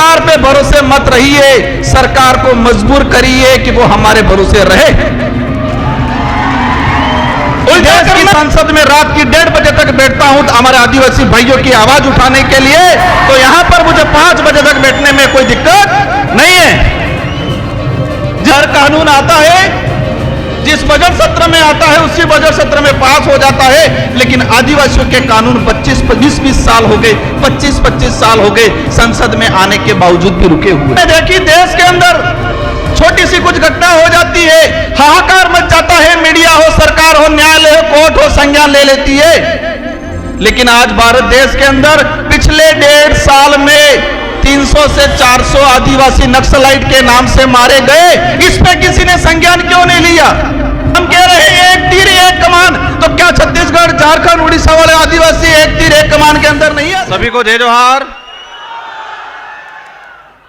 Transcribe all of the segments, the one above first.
सरकार पे भरोसे मत रहिए, सरकार को मजबूर करिए कि वो हमारे भरोसे रहे। देश की संसद में रात की 1:30 बजे तक बैठता हूं हमारे आदिवासी भाइयों की आवाज उठाने के लिए, तो यहां पर मुझे 5 बजे तक बैठने में कोई दिक्कत नहीं है। हर कानून आता है, जिस बजट सत्र में आता है उसी बजट सत्र में पास हो जाता है, लेकिन आदिवासियों के कानून 20 साल हो गए, 25 साल हो गए संसद में आने के बावजूद भी रुके हुए। देखिए देश के अंदर छोटी सी कुछ घटना हो जाती है, हाहाकार मच जाता है, मीडिया हो, सरकार हो, न्यायालय हो, कोर्ट हो, संज्ञान ले लेती है। लेकिन आज भारत देश के अंदर पिछले 1.5 साल में 300 से 400 आदिवासी नक्सलाइट के नाम से मारे गए, इस पे किसी ने संज्ञान क्यों नहीं लिया? हम कह रहे हैं एक तीर एक कमान, तो क्या छत्तीसगढ़, झारखंड, उड़ीसा वाले आदिवासी एक तीर एक कमान के अंदर नहीं है? सभी को जय जोहार।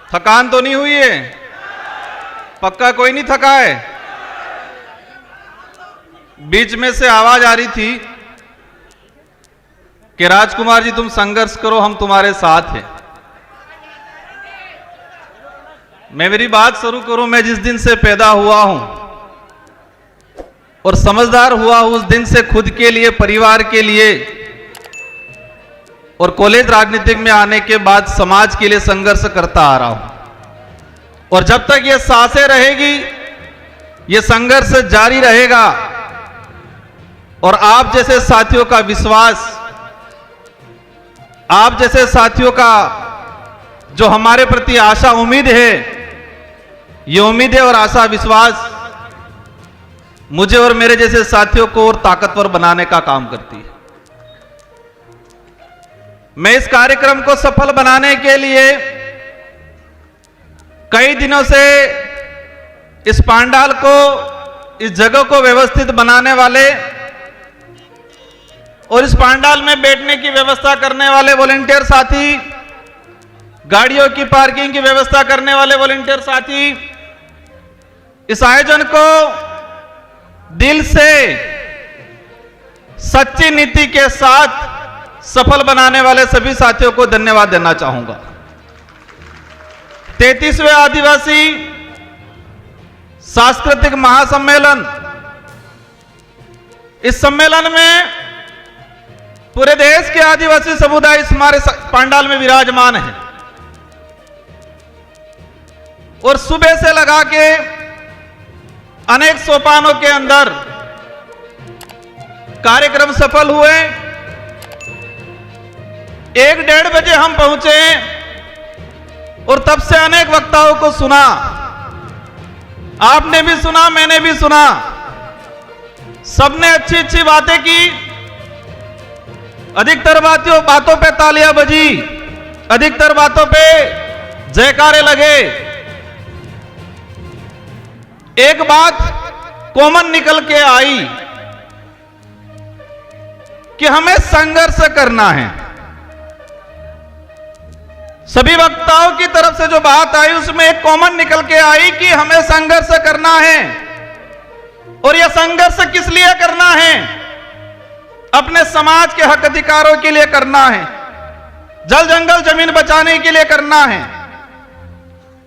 थकान तो नहीं हुई है? पक्का कोई नहीं थका है? बीच में से आवाज आ रही थी कि राजकुमार जी तुम संघर्ष करो, हम तुम्हारे साथ हैं। मैं मेरी बात शुरू करूं, मैं जिस दिन से पैदा हुआ हूं और समझदार हुआ हूं, उस दिन से खुद के लिए, परिवार के लिए और कॉलेज राजनीतिक में आने के बाद समाज के लिए संघर्ष करता आ रहा हूं। और जब तक ये सांसें रहेगी, ये संघर्ष जारी रहेगा। और आप जैसे साथियों का विश्वास, आप जैसे साथियों का जो हमारे प्रति आशा उम्मीद है, ये उम्मीदें और आशा विश्वास मुझे और मेरे जैसे साथियों को और ताकतवर बनाने का काम करती है। मैं इस कार्यक्रम को सफल बनाने के लिए कई दिनों से इस पांडाल को, इस जगह को व्यवस्थित बनाने वाले और इस पांडाल में बैठने की व्यवस्था करने वाले वॉलंटियर साथी, गाड़ियों की पार्किंग की व्यवस्था करने वाले वॉलंटियर साथी, इस आयोजन को दिल से सच्ची नीति के साथ सफल बनाने वाले सभी साथियों को धन्यवाद देना चाहूंगा। 33वें आदिवासी सांस्कृतिक महासम्मेलन, इस सम्मेलन में पूरे देश के आदिवासी समुदाय इस हमारे पांडाल में विराजमान है और सुबह से लगा के अनेक सोपानों के अंदर कार्यक्रम सफल हुए। 1-1:30 बजे हम पहुंचे और तब से अनेक वक्ताओं को सुना, आपने भी सुना, मैंने भी सुना। सबने अच्छी अच्छी बातें की, अधिकतर बातों पे तालियां बजी, अधिकतर बातों पे जयकारे लगे। एक बात कॉमन निकल के आई कि हमें संघर्ष करना है। सभी वक्ताओं की तरफ से जो बात आई उसमें एक कॉमन निकल के आई कि हमें संघर्ष करना है। और यह संघर्ष किस लिए करना है? अपने समाज के हक अधिकारों के लिए करना है, जल जंगल जमीन बचाने के लिए करना है।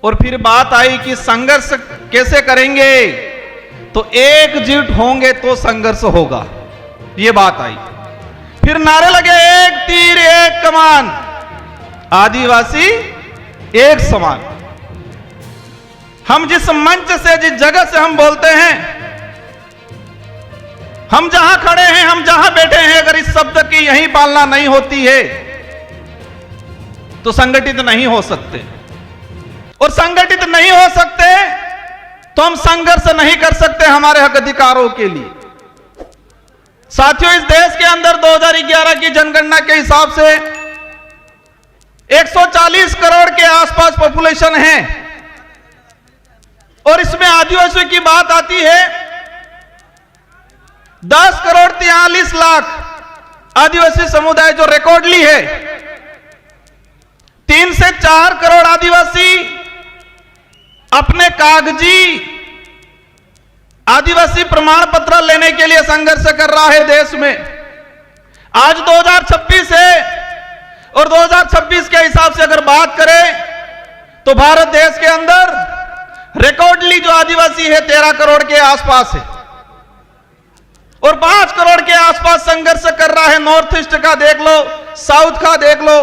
और फिर बात आई कि संघर्ष कैसे करेंगे? तो एकजुट होंगे तो संघर्ष होगा, ये बात आई। फिर नारे लगे, एक तीर एक कमान, आदिवासी एक समान। हम जिस मंच से, जिस जगह से हम बोलते हैं, हम जहां खड़े हैं, हम जहां बैठे हैं, अगर इस शब्द की यही पालना नहीं होती है तो संगठित नहीं हो सकते। और संगठित नहीं हो सकते तो हम संघर्ष नहीं कर सकते हमारे हक अधिकारों के लिए। साथियों, इस देश के अंदर 2011 की जनगणना के हिसाब से 140 करोड़ के आसपास पॉपुलेशन है और इसमें आदिवासियों की बात आती है 10 करोड़ 43 लाख आदिवासी समुदाय जो रिकॉर्डली है। 3 से 4 करोड़ आदिवासी अपने कागजी आदिवासी प्रमाण पत्र लेने के लिए संघर्ष कर रहा है देश में। आज 2026 है और 2026 के हिसाब से अगर बात करें तो भारत देश के अंदर रिकॉर्डली जो आदिवासी है 13 करोड़ के आसपास है और 5 करोड़ के आसपास संघर्ष कर रहा है। नॉर्थ ईस्ट का देख लो, साउथ का देख लो,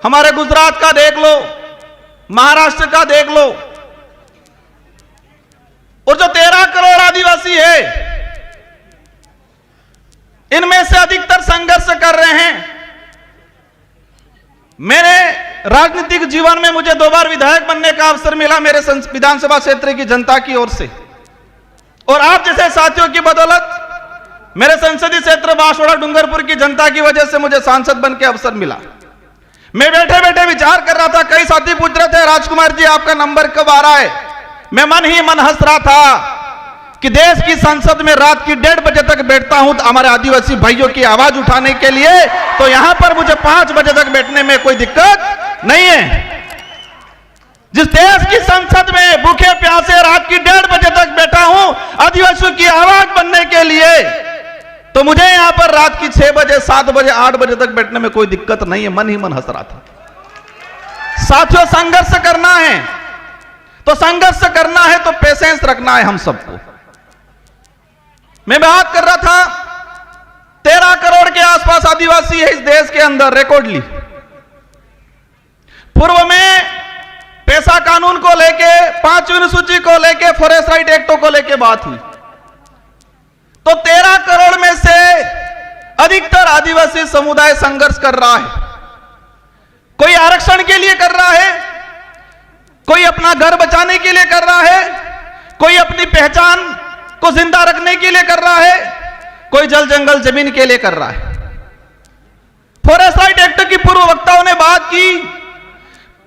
हमारे गुजरात का देख लो, महाराष्ट्र का देख लो। और जो 13 करोड़ आदिवासी है, इनमें से अधिकतर संघर्ष कर रहे हैं। मेरे राजनीतिक जीवन में मुझे 2 बार विधायक बनने का अवसर मिला मेरे विधानसभा क्षेत्र की जनता की ओर से, और आप जैसे साथियों की बदौलत मेरे संसदीय क्षेत्र बांसवाड़ा डूंगरपुर की जनता की वजह से मुझे सांसद बन के अवसर मिला। मैं बैठे बैठे विचार कर रहा था, कई साथी पूछ रहे थे राजकुमार जी आपका नंबर कब आ रहा है। मैं मन ही मन हंस रहा था कि देश की संसद में रात की 1:30 बजे तक बैठता हूं हमारे आदिवासी भाइयों की आवाज उठाने के लिए, तो यहां पर मुझे 5 बजे तक बैठने में कोई दिक्कत नहीं है। जिस देश की संसद में भूखे प्यासे रात की 1:30 बजे तक बैठा हूं आदिवासियों की आवाज बनने के लिए, तो मुझे यहां पर रात की 6 बजे 7 बजे 8 बजे तक बैठने में कोई दिक्कत नहीं है। मन ही मन हंस रहा था। साथियों, संघर्ष करना है तो संघर्ष करना है तो पेशेंस रखना है हम सबको। मैं बात कर रहा था 13 करोड़ के आसपास आदिवासी है इस देश के अंदर रिकॉर्डली। पूर्व में पैसा कानून को लेके, 5वीं अनुसूची को लेके, फॉरेस्ट राइट एक्टों को लेके बात हुई, तो 13 करोड़ में से अधिकतर आदिवासी समुदाय संघर्ष कर रहा है। कोई आरक्षण के लिए कर रहा है, कोई अपना घर बचाने के लिए कर रहा है, कोई अपनी पहचान को जिंदा रखने के लिए कर रहा है, कोई जल जंगल जमीन के लिए कर रहा है। फॉरेस्ट राइट एक्ट की पूर्व वक्ताओं ने बात की,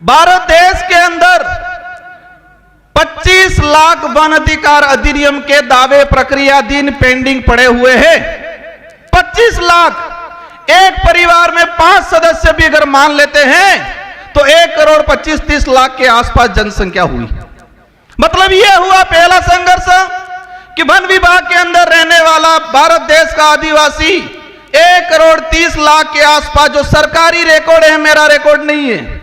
भारत देश के अंदर 25 लाख वन अधिकार अधिनियम के दावे प्रक्रियाधीन पेंडिंग पड़े हुए हैं। 25 लाख। एक परिवार में 5 सदस्य भी अगर मान लेते हैं तो 1 करोड़ 25-30 लाख के आसपास जनसंख्या हुई। मतलब यह हुआ पहला संघर्ष कि वन विभाग के अंदर रहने वाला भारत देश का आदिवासी 1 करोड़ 30 लाख के आसपास, जो सरकारी रिकॉर्ड है, मेरा रिकॉर्ड नहीं है,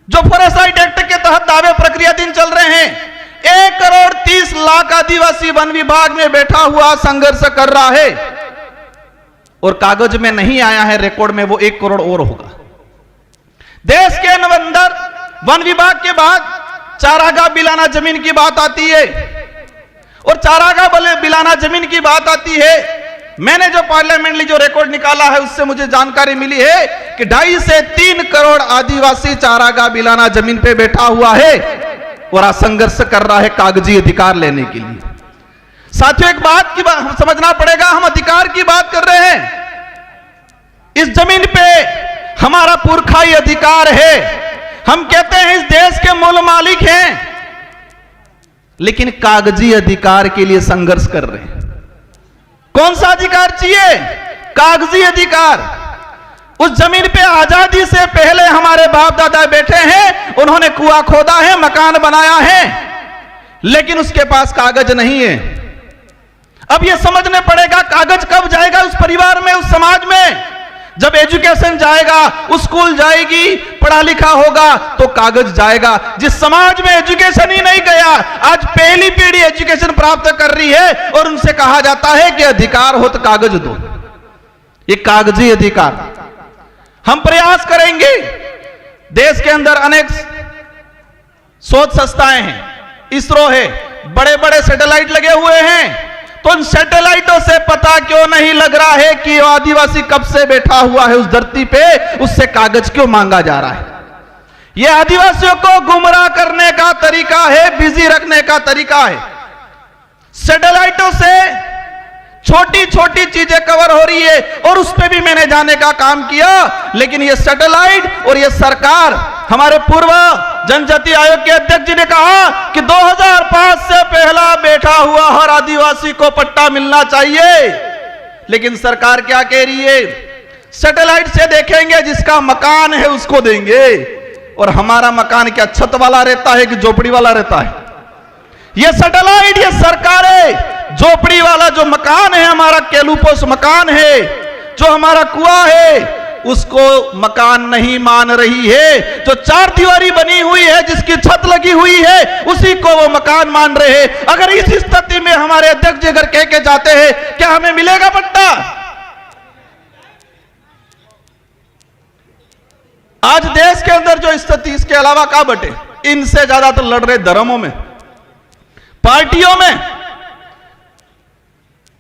जो फॉरेस्ट राइट एक्ट के तहत दावे प्रक्रियाधीन चल रहे हैं, 1 करोड़ 30 लाख आदिवासी वन विभाग में बैठा हुआ संघर्ष कर रहा है और कागज में नहीं आया है रिकॉर्ड में, वो 1 करोड़ और होगा। देश के अंदर वन विभाग के बाद चारागाह बिलाना जमीन की बात आती है, और चारागाह बिलाना जमीन की बात आती है। मैंने जो पार्लियामेंटली जो रिकॉर्ड निकाला है उससे मुझे जानकारी मिली है कि 2.5 से 3 करोड़ आदिवासी चारागाह बिलाना जमीन पे बैठा हुआ है और संघर्ष कर रहा है कागजी अधिकार लेने के लिए। साथियों, एक बात की समझना पड़ेगा, हम अधिकार की बात कर रहे हैं। इस जमीन पे हमारा पुरखाई अधिकार है, हम कहते हैं इस देश के मूल मालिक हैं, लेकिन कागजी अधिकार के लिए संघर्ष कर रहे हैं। कौन सा अधिकार चाहिए? कागजी अधिकार। उस जमीन पे आजादी से पहले हमारे बाप दादा बैठे हैं, उन्होंने कुआं खोदा है, मकान बनाया है, लेकिन उसके पास कागज नहीं है। अब यह समझने पड़ेगा कागज कब जाएगा उस परिवार में, उस समाज में। जब एजुकेशन जाएगा, उस स्कूल जाएगी, पढ़ा लिखा होगा तो कागज जाएगा। जिस समाज में एजुकेशन ही नहीं गया, आज पहली पीढ़ी एजुकेशन प्राप्त कर रही है और उनसे कहा जाता है कि अधिकार हो तो कागज दो। ये कागजी अधिकार। हम प्रयास करेंगे, देश के अंदर अनेक शोध संस्थाएं हैं, इसरो है, बड़े बड़े सैटेलाइट लगे हुए हैं, तो उन सैटेलाइटों से पता क्यों नहीं लग रहा है कि आदिवासी कब से बैठा हुआ है उस धरती पे, उससे कागज क्यों मांगा जा रहा है? यह आदिवासियों को गुमराह करने का तरीका है, बिजी रखने का तरीका है। सैटेलाइटों से छोटी छोटी चीजें कवर हो रही है और उस पर भी मैंने जाने का काम किया, लेकिन यह सैटेलाइट और यह सरकार, हमारे पूर्व जनजाति आयोग के अध्यक्ष जी ने कहा कि 2005 से पहला बैठा हुआ हर आदिवासी को पट्टा मिलना चाहिए, लेकिन सरकार क्या कह रही है? सैटेलाइट से देखेंगे, जिसका मकान है उसको देंगे। और हमारा मकान क्या छत वाला रहता है कि झोपड़ी वाला रहता है? यह सैटेलाइट, यह सरकार है, झोपड़ी वाला जो मकान है, हमारा केलूपोस मकान है, जो हमारा कुआं है, उसको मकान नहीं मान रही है। जो चार दीवारी बनी हुई है, जिसकी छत लगी हुई है, उसी को वो मकान मान रहे हैं। अगर इस स्थिति में हमारे अध्यक्ष जी अगर कह के जाते हैं, क्या हमें मिलेगा पट्टा? आज देश के अंदर जो स्थिति, इसके अलावा क्या बटे, इनसे ज्यादा तो लड़ रहे धर्मों में, पार्टियों में।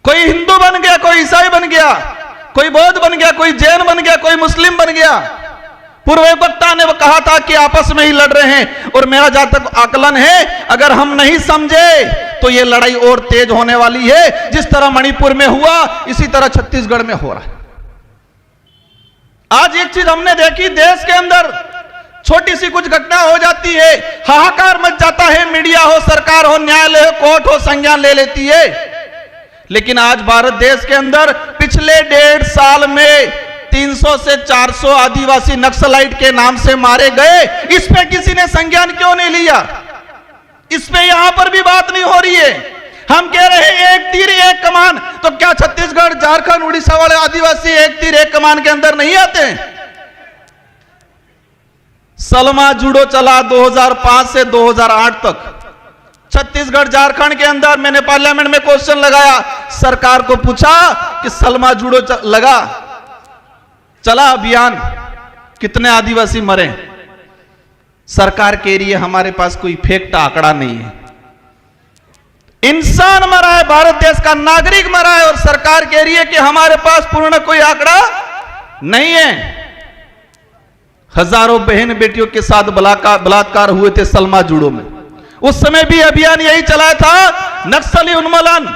कोई हिंदू बन गया, कोई ईसाई बन गया, कोई बौद्ध बन गया, कोई जैन बन गया, कोई मुस्लिम बन गया। पूर्व वक्ता ने वो कहा था कि आपस में ही लड़ रहे हैं, और मेरा जहां तक आकलन है, अगर हम नहीं समझे तो ये लड़ाई और तेज होने वाली है। जिस तरह मणिपुर में हुआ, इसी तरह छत्तीसगढ़ में हो रहा है। आज एक चीज हमने देखी, देश के अंदर छोटी सी कुछ घटना हो जाती है, हाहाकार मच जाता है, मीडिया हो, सरकार हो, न्यायालय हो, कोर्ट हो, संज्ञान ले लेती है। लेकिन आज भारत देश के अंदर पिछले 1.5 साल में 300 से 400 आदिवासी नक्सलाइट के नाम से मारे गए। इस पे किसी ने संज्ञान क्यों नहीं लिया? इस पे यहां पर भी बात नहीं हो रही है। हम कह रहे हैं एक तीर एक कमान, तो क्या छत्तीसगढ़, झारखंड, उड़ीसा वाले आदिवासी एक तीर एक कमान के अंदर नहीं आते हैं? सलमा जुडो चला 2005 से 2008 तक छत्तीसगढ़, झारखंड के अंदर। मैंने पार्लियामेंट में क्वेश्चन लगाया, सरकार को पूछा कि सलमा जुडो चला अभियान, कितने आदिवासी मरे? सरकार कह रही है हमारे पास कोई फेक आंकड़ा नहीं है। इंसान मरा है, भारत देश का नागरिक मरा है, और सरकार कह रही है कि हमारे पास पूर्ण कोई आंकड़ा नहीं है। हजारों बहन बेटियों के साथ बलात्कार हुए थे सलमा जुडो में। उस समय भी अभियान यही चलाया था, नक्सली उन्मूलन।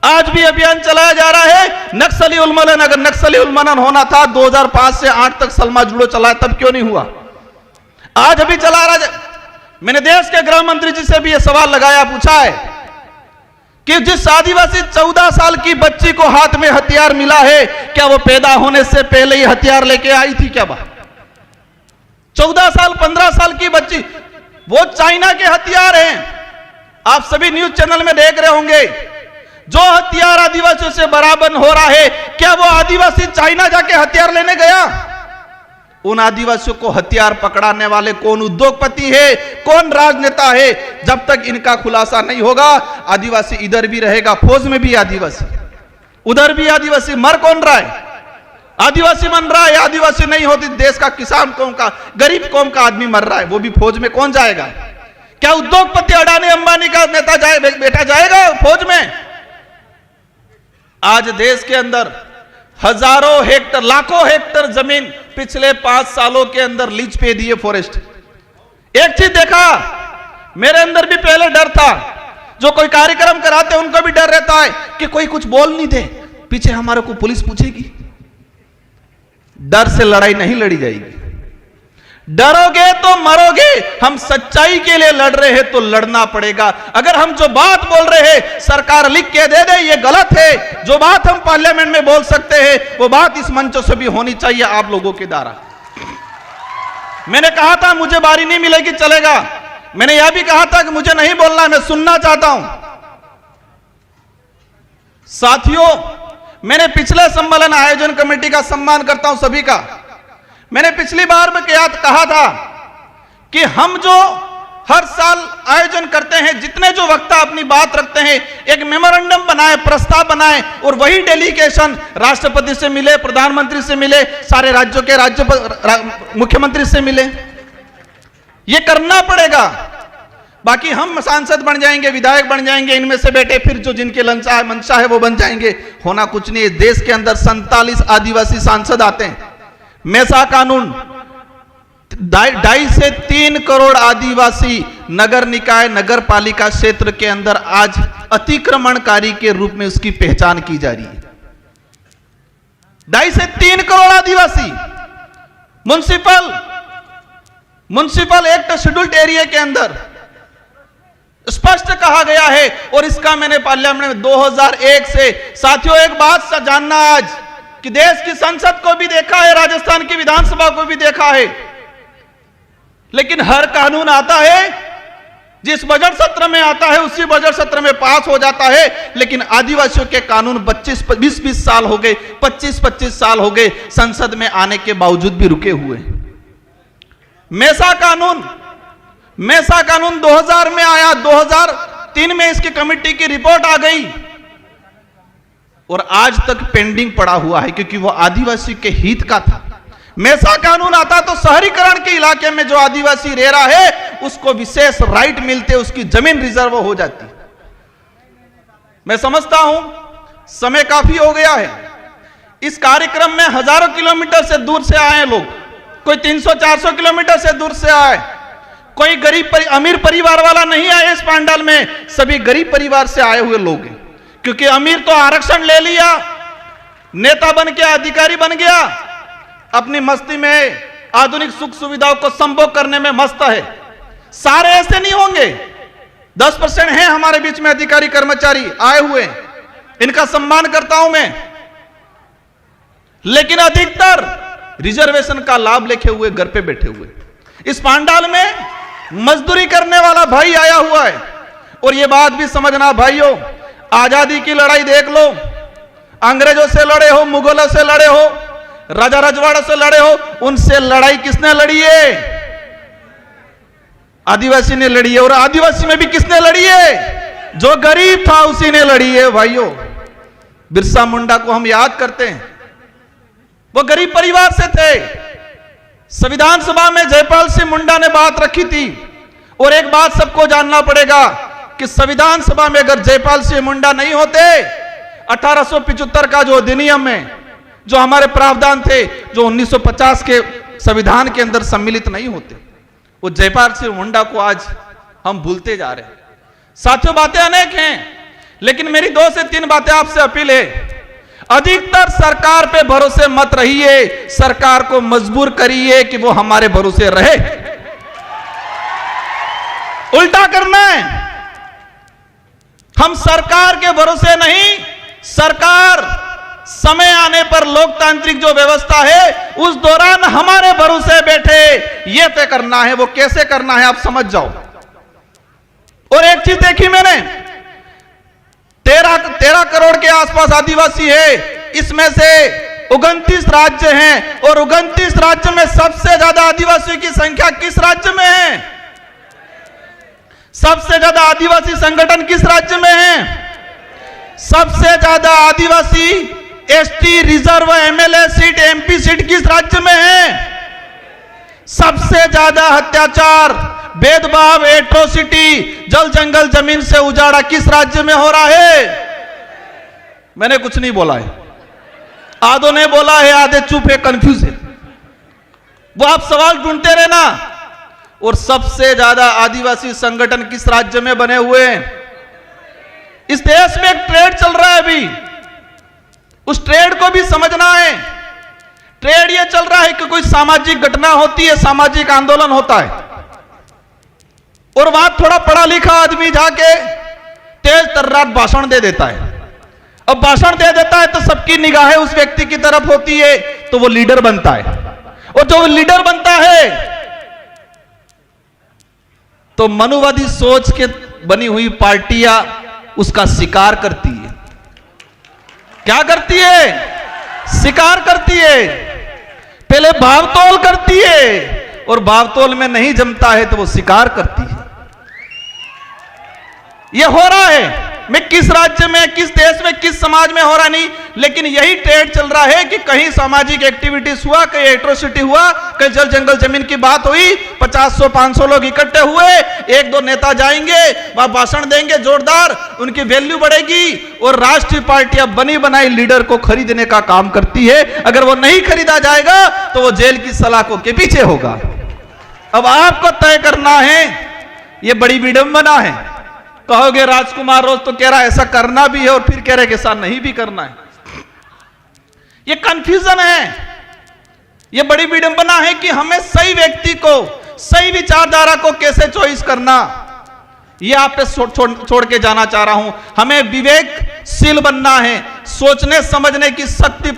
आज भी अभियान चलाया जा रहा है, नक्सली उन्मूलन। अगर नक्सली उन्मूलन होना था 2005 से 8 तक सलमा जुडो चलाया, तब क्यों नहीं हुआ? आज अभी चला रहा। मैंने देश के गृह मंत्री जी से भी यह सवाल लगाया, पूछा है कि जिस आदिवासी 14 साल की बच्ची को हाथ में हथियार मिला है, क्या वो पैदा होने से पहले ही हथियार लेके आई थी क्या? 14 साल, 15 साल की बच्ची, वो चाइना के हथियार हैं। आप सभी न्यूज चैनल में देख रहे होंगे, जो हथियार आदिवासियों से बराबर हो रहा है, क्या वो आदिवासी चाइना जाके हथियार लेने गया? उन आदिवासियों को हथियार पकड़ाने वाले कौन उद्योगपति है, कौन राजनेता है? जब तक इनका खुलासा नहीं होगा, आदिवासी इधर भी रहेगा, फौज में भी आदिवासी, उधर भी आदिवासी। मर कौन रहा है? आदिवासी मर रहा है। आदिवासी नहीं होती, देश का किसान कौम का, गरीब कौम का आदमी मर रहा है, वो भी फौज में कौन जाएगा? क्या उद्योगपति अडानी अंबानी का नेता बेटा जाएगा फौज में? आज देश के अंदर हजारों हेक्टर, लाखों हेक्टर जमीन पिछले 5 सालों के अंदर लीज पे दिए फॉरेस्ट। एक चीज देखा, मेरे अंदर भी पहले डर था, जो कोई कार्यक्रम कराते उनको भी डर रहता है कि कोई कुछ बोल नहीं दे, पीछे हमारे को पुलिस पूछेगी। डर से लड़ाई नहीं लड़ी जाएगी, डरोगे तो मरोगे। हम सच्चाई के लिए लड़ रहे हैं तो लड़ना पड़ेगा। अगर हम जो बात बोल रहे हैं, सरकार लिख के दे दे ये गलत है, जो बात हम पार्लियामेंट में बोल सकते हैं, वो बात इस मंचों से भी होनी चाहिए आप लोगों के द्वारा। मैंने कहा था मुझे बारी नहीं मिलेगी, चलेगा। मैंने यह भी कहा था कि मुझे नहीं बोलना है, मैं सुनना चाहता हूं। साथियों, मैंने पिछले सम्मेलन आयोजन कमेटी का सम्मान करता हूं सभी का। मैंने पिछली बार में कहा था कि हम जो हर साल आयोजन करते हैं, जितने जो वक्ता अपनी बात रखते हैं, एक मेमोरेंडम बनाए, प्रस्ताव बनाए, और वही डेलीगेशन राष्ट्रपति से मिले, प्रधानमंत्री से मिले, सारे राज्यों के मुख्यमंत्री से मिले। ये करना पड़ेगा। बाकी हम सांसद बन जाएंगे, विधायक बन जाएंगे, इनमें से बेटे फिर जो जिनके मंशा है वो बन जाएंगे, होना कुछ नहीं है। देश के अंदर 47 आदिवासी सांसद आते हैं। मेसा कानून 2.5 से 3 करोड़ आदिवासी नगर निकाय, नगर पालिका क्षेत्र के अंदर आज अतिक्रमणकारी के रूप में उसकी पहचान की जा रही है। 2.5 से 3 करोड़ आदिवासी। म्युनिसिपल एक्ट शेड्यूल्ड एरिया के अंदर स्पष्ट कहा गया है, और इसका मैंने पार्लियामेंट में 2001 से। साथियों, एक बात जानना आज कि देश की संसद को भी देखा है, राजस्थान की विधानसभा को भी देखा है, लेकिन हर कानून आता है जिस बजट सत्र में आता है उसी बजट सत्र में पास हो जाता है, लेकिन आदिवासियों के कानून 20-20 साल हो गए, 25-25 साल हो गए संसद में आने के बावजूद भी रुके हुए। मेसा कानून 2000 में आया, 2003 में इसकी कमेटी की रिपोर्ट आ गई और आज तक पेंडिंग पड़ा हुआ है, क्योंकि वो आदिवासी के हित का था। मेसा कानून आता तो शहरीकरण के इलाके में जो आदिवासी रह रहा है उसको विशेष राइट मिलते, उसकी जमीन रिजर्व हो जाती। मैं समझता हूं समय काफी हो गया है। इस कार्यक्रम में हजारों किलोमीटर से दूर से आए लोग, कोई 300-400 किलोमीटर से दूर से आए, कोई अमीर परिवार वाला नहीं आए इस पंडाल में, सभी गरीब परिवार से आए हुए लोग हैं। क्योंकि अमीर तो आरक्षण ले लिया, नेता बन के अधिकारी बन गया, अपनी मस्ती में आधुनिक सुख सुविधाओं को संभोग करने में मस्त है। सारे ऐसे नहीं होंगे, 10% हैं हमारे बीच में अधिकारी कर्मचारी आए हुए, इनका सम्मान करता हूं मैं, लेकिन अधिकतर रिजर्वेशन का लाभ लेके हुए घर पे बैठे हुए। इस पंडाल में मजदूरी करने वाला भाई आया हुआ है। और यह बात भी समझना भाइयों, आजादी की लड़ाई देख लो, अंग्रेजों से लड़े हो, मुगलों से लड़े हो, राजा रजवाड़ों से लड़े हो, उनसे लड़ाई किसने लड़ी है? आदिवासी ने लड़ी है। और आदिवासी में भी किसने लड़ी है? जो गरीब था उसी ने लड़ी है भाइयों। बिरसा मुंडा को हम याद करते हैं, वो गरीब परिवार से थे। संविधान सभा में जयपाल सिंह मुंडा ने बात रखी थी। और एक बात सबको जानना पड़ेगा कि संविधान सभा में अगर जयपाल सिंह मुंडा नहीं होते, 1875 का जो अधिनियम है, जो हमारे प्रावधान थे, जो 1950 के संविधान के अंदर सम्मिलित नहीं होते, वो जयपाल सिंह मुंडा को आज हम भूलते जा रहे हैं। साथियों, बातें अनेक हैं, लेकिन मेरी 2 से 3 बातें आपसे अपील है। अधिकतर सरकार पे भरोसे मत रहिए, सरकार को मजबूर करिए कि वो हमारे भरोसे रहे। उल्टा करना है, हम सरकार के भरोसे नहीं, सरकार समय आने पर लोकतांत्रिक जो व्यवस्था है उस दौरान हमारे भरोसे बैठे, यह तय करना है। वो कैसे करना है आप समझ जाओ। और एक चीज देखी मैंने, 13 करोड़ के आसपास आदिवासी है, इसमें से 29 राज्य हैं, और 29 राज्य में सबसे ज्यादा आदिवासियों की संख्या किस राज्य में है? सबसे ज्यादा आदिवासी संगठन किस राज्य में है? सबसे ज्यादा आदिवासी ST reserve MLA seat, MP seat किस राज्य में है? सबसे ज्यादा अत्याचार, भेदभाव, एट्रोसिटी, जल जंगल जमीन से उजाड़ा किस राज्य में हो रहा है? मैंने कुछ नहीं बोला है, आधों ने बोला है, आधे चुप है, कंफ्यूज है। वो आप सवाल ढूंढते रहना। और सबसे ज्यादा आदिवासी संगठन किस राज्य में बने हुए हैं? इस देश में एक ट्रेड चल रहा है अभी, उस ट्रेड को भी समझना है। ट्रेड ये चल रहा है कि कोई सामाजिक घटना होती है, सामाजिक आंदोलन होता है, और वहां थोड़ा पढ़ा लिखा आदमी जाके तेज तर्रार भाषण दे देता है। अब भाषण दे देता है तो सबकी निगाहें उस व्यक्ति की तरफ होती है, तो वो लीडर बनता है। और जो लीडर बनता है तो मनुवादी सोच के बनी हुई पार्टियां उसका शिकार करती है। क्या करती है? शिकार करती है। पहले भावतोल करती है, और भावतोल में नहीं जमता है तो वो शिकार करती है। ये हो रहा है, मैं किस राज्य में, किस देश में, किस समाज में हो रहा नहीं, लेकिन यही ट्रेड चल रहा है कि कहीं सामाजिक एक्टिविटीज हुआ, कहीं एट्रोसिटी हुआ, कहीं जल जंगल जमीन की बात हुई, 50-100-500 लोग इकट्ठे हुए, 1-2 नेता जाएंगे, वह भाषण देंगे जोरदार, उनकी वैल्यू बढ़ेगी, और राष्ट्रीय पार्टियां बनी बनाई लीडर को खरीदने का काम करती है। अगर वो नहीं खरीदा जाएगा तो वो जेल की सलाखों के पीछे होगा। अब आपको तय करना है, ये बड़ी विडंबना है। कहोगे राजकुमार रोज तो कह रहा है ऐसा करना भी है, और फिर कह रहे कि ऐसा नहीं भी करना है। ये कंफ्यूजन है, ये बड़ी विडंबना है कि हमें सही व्यक्ति को, सही विचारधारा को कैसे चॉइस करना, ये आप पे छोड़ के जाना चाह रहा हूं। हमें विवेकशील बनना है, सोचने समझने की शक्ति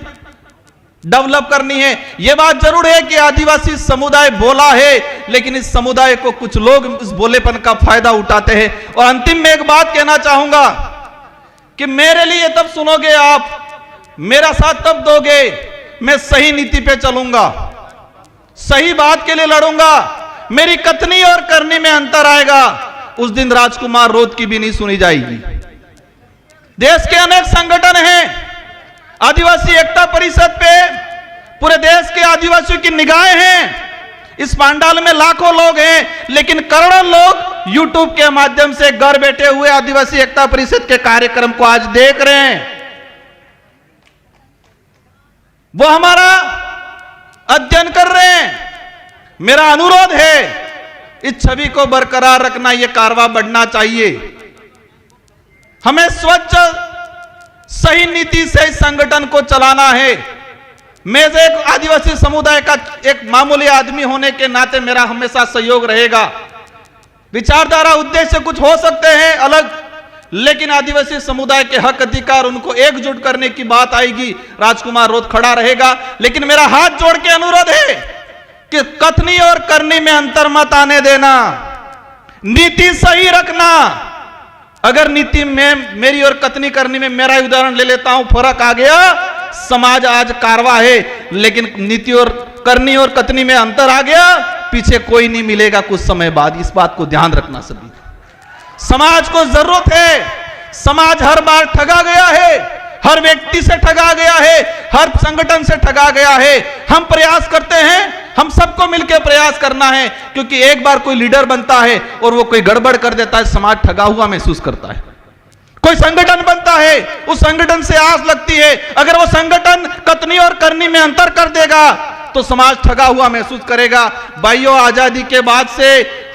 डेवलप करनी है। यह बात जरूर है कि आदिवासी समुदाय बोला है, लेकिन इस समुदाय को कुछ लोग इस बोलेपन का फायदा उठाते हैं। और अंतिम में एक बात कहना चाहूंगा कि मेरे लिए तब सुनोगे आप, मेरा साथ तब दोगे, मैं सही नीति पे चलूंगा, सही बात के लिए लड़ूंगा, मेरी कथनी और करनी में अंतर आएगा, उस दिन राजकुमार रोध की भी नहीं सुनी जाएगी। देश के अनेक संगठन हैं, आदिवासी एकता परिषद पे पूरे देश के आदिवासियों की निगाहें हैं। इस पंडाल में लाखों लोग हैं, लेकिन करोड़ों लोग यूट्यूब के माध्यम से घर बैठे हुए आदिवासी एकता परिषद के कार्यक्रम को आज देख रहे हैं। वो हमारा अध्ययन कर रहे हैं। मेरा अनुरोध है, इस छवि को बरकरार रखना, यह कारवा बढ़ना चाहिए। हमें स्वच्छ सही नीति से इस संगठन को चलाना है। मैं एक आदिवासी समुदाय का एक मामूली आदमी होने के नाते मेरा हमेशा सहयोग रहेगा। विचारधारा उद्देश्य कुछ हो सकते हैं अलग, लेकिन आदिवासी समुदाय के हक अधिकार, उनको एकजुट करने की बात आएगी, राजकुमार रोध खड़ा रहेगा। लेकिन मेरा हाथ जोड़ के अनुरोध है कि कथनी और करनी में अंतर मत आने देना, नीति सही रखना। अगर नीति में मेरी और कथनी करनी में, मेरा उदाहरण ले लेता हूं, फर्क आ गया, समाज आज कारवा है, लेकिन नीति और करनी और कथनी में अंतर आ गया, पीछे कोई नहीं मिलेगा कुछ समय बाद। इस बात को ध्यान रखना सभी। समाज को जरूरत है। समाज हर बार ठगा गया है, हर व्यक्ति से ठगा गया है, हर संगठन से ठगा गया है। हम प्रयास करते हैं, हम सबको मिलकर प्रयास करना है, क्योंकि एक बार कोई लीडर बनता है और वो कोई गड़बड़ कर देता है, समाज ठगा हुआ महसूस करता है। कोई संगठन बनता है, उस संगठन से आस लगती है, अगर वो संगठन कथनी और करनी में अंतर कर देगा तो समाज ठगा हुआ महसूस करेगा। भाइयों, आजादी के बाद से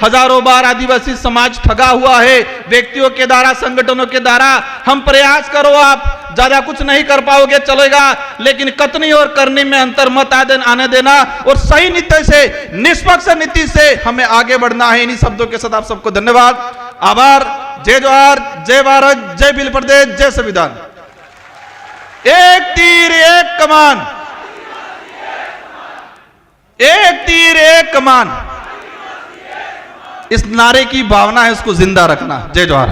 हजारों बार आदिवासी समाज ठगा हुआ है, व्यक्तियों के द्वारा, संगठनों के द्वारा। हम प्रयास करो, आप ज्यादा कुछ नहीं कर पाओगे, चलेगा, लेकिन कथनी और करनी में अंतर मत आने देना, और सही नीति से, निष्पक्ष नीति से हमें आगे बढ़ना है। इन्हीं शब्दों के साथ आप सबको धन्यवाद, आभार। जय जोहार, जय भारत, जय बिल प्रदेश, जय संविधान। एक तीर एक कमान, एक तीर एक कमान, इस नारे की भावना है, उसको जिंदा रखना। जय जोहार।